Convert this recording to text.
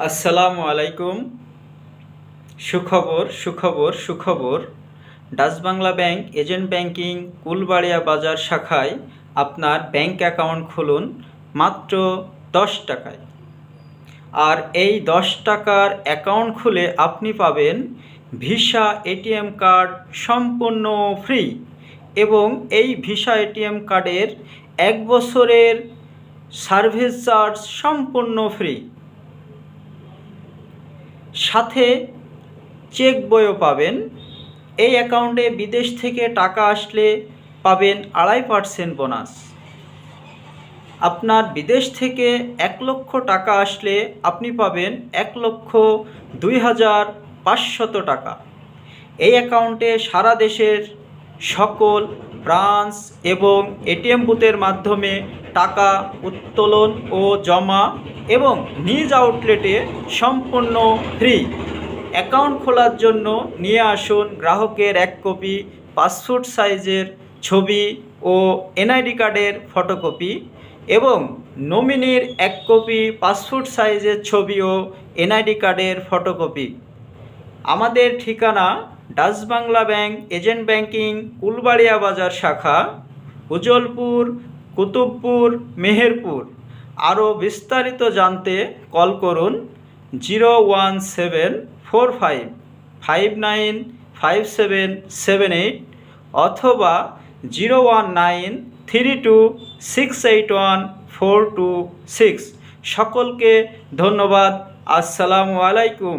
আসসালামু আলাইকুম। সুখবর সুখবর সুখবর। Dutch Bangla bank agent banking Kulbaria বাজার শাখায় আপনার ব্যাংক অ্যাকাউন্ট খুলুন মাত্র 10 টাকায়। আর এই 10 টাকার অ্যাকাউন্ট খুলে আপনি পাবেন ভিসা এটিএম কার্ড সম্পূর্ণ ফ্রি এবং এই ভিসা এটিএম কার্ডের 1 বছরের সার্ভিস চার্জ সম্পূর্ণ ফ্রি। সাথে চেক বইও পাবেন। এই অ্যাকাউন্টে বিদেশ থেকে টাকা আসলে পাবেন 2.5% বোনাস। আপনার বিদেশ থেকে 1 লক্ষ টাকা আসলে আপনি পাবেন 1,02,500 টাকা। এই অ্যাকাউন্টে সারা দেশের সকল ব্রাঞ্চ এবং এটিএম বুথের মাধ্যমে টাকা উত্তোলন ও জমা এবং নিজ আউটলেটে সম্পূর্ণ ফ্রি। অ্যাকাউন্ট খোলার জন্য নিয়ে আসুন গ্রাহকের 1 কপি পাসপোর্ট সাইজের ছবি ও এনআইডি কার্ডের ফটোকপি এবং নমিনির 1 কপি পাসপোর্ট সাইজের ছবি ও এনআইডি কার্ডের ফটোকপি। আমাদের ঠিকানা Dutch Bangla bank agent banking Kulbaria বাজার শাখা, উজ্জ্বলপুর, কুতুবপুর, মেহেরপুর। আরও বিস্তারিত জানতে কল করুন 01745595778 অথবা 01932681426। সকলকে ধন্যবাদ। আসসালামু আলাইকুম।